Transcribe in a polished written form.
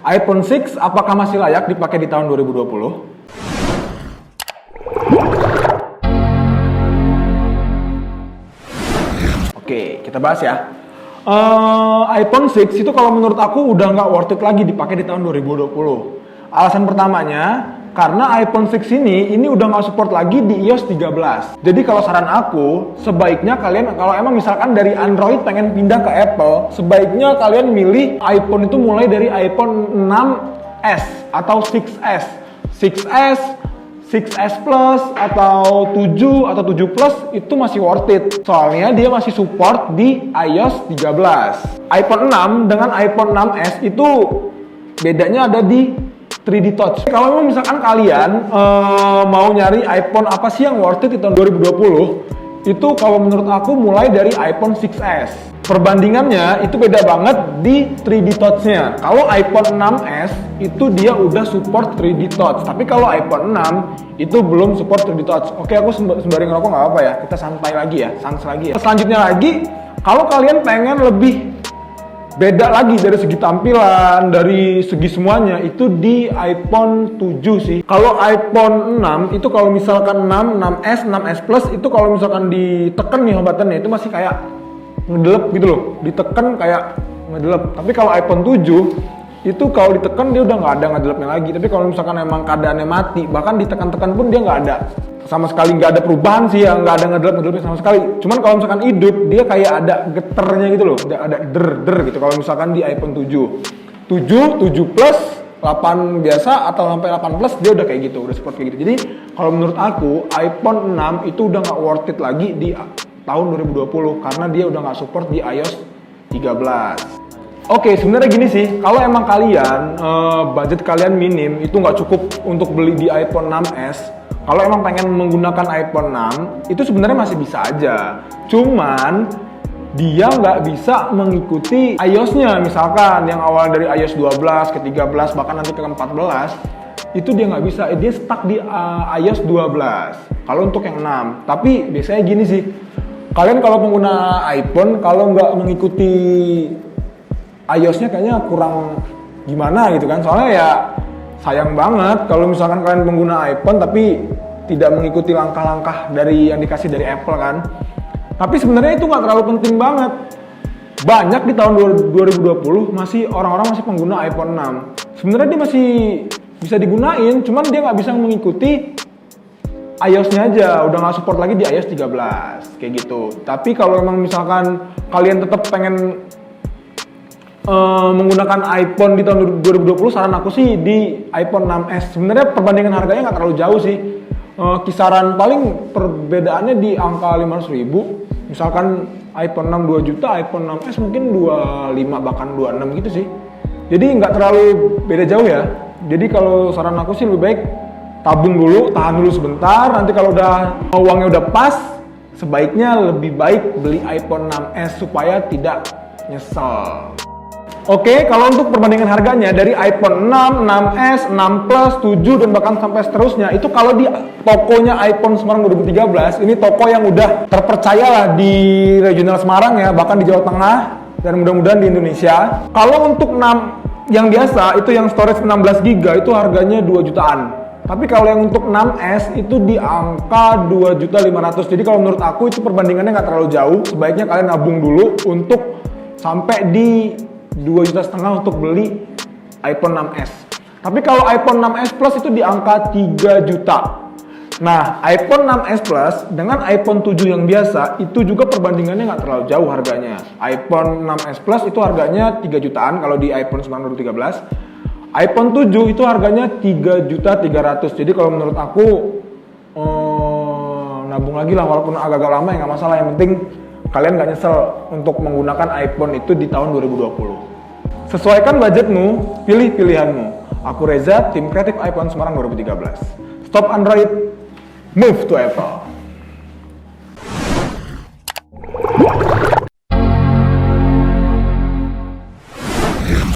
iPhone 6 apakah masih layak dipakai di tahun 2020? Oke, kita bahas ya. iPhone 6 itu kalau menurut aku udah nggak worth it lagi dipakai di tahun 2020. Alasan pertamanya, karena iPhone 6 ini udah nggak support lagi di iOS 13. Jadi kalau saran aku, sebaiknya kalian kalau emang misalkan dari Android pengen pindah ke Apple, sebaiknya kalian milih iPhone itu mulai dari iPhone 6s atau 6s. 6s, 6s Plus atau 7 atau 7 Plus itu masih worth it. Soalnya dia masih support di iOS 13. iPhone 6 dengan iPhone 6s itu bedanya ada di 3D Touch. Kalau memang misalkan kalian mau nyari iPhone apa sih yang worth it di tahun 2020, itu kalau menurut aku mulai dari iPhone 6s. Perbandingannya itu beda banget di 3D Touch-nya. Kalau iPhone 6s itu dia udah support 3D Touch, tapi kalau iPhone 6 itu belum support 3D Touch. Oke, aku sembari ngerokok nggak apa-apa ya. Kita santai lagi ya, sans lagi ya. Selanjutnya lagi, kalau kalian pengen lebih beda lagi dari segi tampilan, dari segi semuanya, itu di iPhone 7 sih. Kalau iPhone 6 itu kalau misalkan 6, 6s, 6s Plus itu kalau misalkan ditekan nih buttonnya itu masih kayak ngedelep gitu loh. Ditekan kayak ngedelep. Tapi kalau iPhone 7 itu kalau ditekan dia udah nggak ada ngedelepnya lagi. Tapi kalau misalkan emang keadaannya mati, bahkan ditekan-tekan pun dia nggak ada. Sama sekali nggak ada perubahan sih ya, nggak ada ngedelep-ngedelepnya sama sekali. Cuman kalau misalkan hidup, dia kayak ada geternya gitu loh, ada der gitu kalau misalkan di iPhone 7. 7 Plus, 8 biasa atau sampai 8 Plus dia udah kayak gitu, udah support kayak gitu. Jadi kalau menurut aku iPhone 6 itu udah nggak worth it lagi di tahun 2020 karena dia udah nggak support di iOS 13. Oke, sebenarnya gini sih, kalau emang kalian budget kalian minim itu nggak cukup untuk beli di iPhone 6s. Kalau emang pengen menggunakan iPhone 6, itu sebenarnya masih bisa aja. Cuman, dia nggak bisa mengikuti iOS-nya. Misalkan yang awal dari iOS 12 ke 13, bahkan nanti ke 14, itu dia nggak bisa. Dia stuck di iOS 12. Kalau untuk yang 6. Tapi biasanya gini sih, kalian kalau pengguna iPhone, kalau nggak mengikuti iOS-nya kayaknya kurang gimana gitu kan. Soalnya ya sayang banget kalau misalkan kalian pengguna iPhone tapi tidak mengikuti langkah-langkah dari yang dikasih dari Apple kan. Tapi sebenarnya itu nggak terlalu penting banget. Banyak di tahun 2020 masih orang-orang masih pengguna iPhone 6. Sebenarnya dia masih bisa digunain, cuman dia nggak bisa mengikuti iOS-nya aja, udah nggak support lagi di iOS 13 kayak gitu. Tapi kalau emang misalkan kalian tetap pengen menggunakan iPhone di tahun 2020, saran aku sih di iPhone 6s. Sebenarnya perbandingan harganya nggak terlalu jauh sih. Kisaran paling perbedaannya di angka 500.000. Misalkan iPhone 6 2 juta, iPhone 6s mungkin 25 bahkan 26 gitu sih. Jadi nggak terlalu beda jauh ya. Jadi kalau saran aku sih lebih baik tabung dulu, tahan dulu sebentar. Nanti kalau udah uangnya udah pas, sebaiknya lebih baik beli iPhone 6s supaya tidak nyesel. Oke, kalau untuk perbandingan harganya dari iPhone 6, 6s, 6 Plus, 7 dan bahkan sampai seterusnya, itu kalau di tokonya iPhone Semarang 2013, ini toko yang udah terpercaya lah di regional Semarang ya, bahkan di Jawa Tengah dan mudah-mudahan di Indonesia. Kalau untuk 6 yang biasa itu yang storage 16 GB itu harganya 2 jutaan. Tapi kalau yang untuk 6s itu di angka 2.500.000. Jadi kalau menurut aku itu perbandingannya nggak terlalu jauh. Sebaiknya kalian nabung dulu untuk sampai di 2,5 juta untuk beli iPhone 6s. Tapi kalau iPhone 6s Plus itu di angka 3 juta. Nah, iPhone 6s Plus dengan iPhone 7 yang biasa itu juga perbandingannya nggak terlalu jauh harganya. iPhone 6s Plus itu harganya 3 jutaan kalau di iPhone 9 2013. iPhone 7 itu harganya 3.300.000. Jadi kalau menurut aku nabung lagi lah, walaupun agak-agak lama ya nggak masalah. Yang penting kalian nggak nyesel untuk menggunakan iPhone itu di tahun 2020. Sesuaikan budgetmu, pilih pilihanmu. Aku Reza, tim kreatif iPhone Semarang 2013. Stop Android, move to Apple.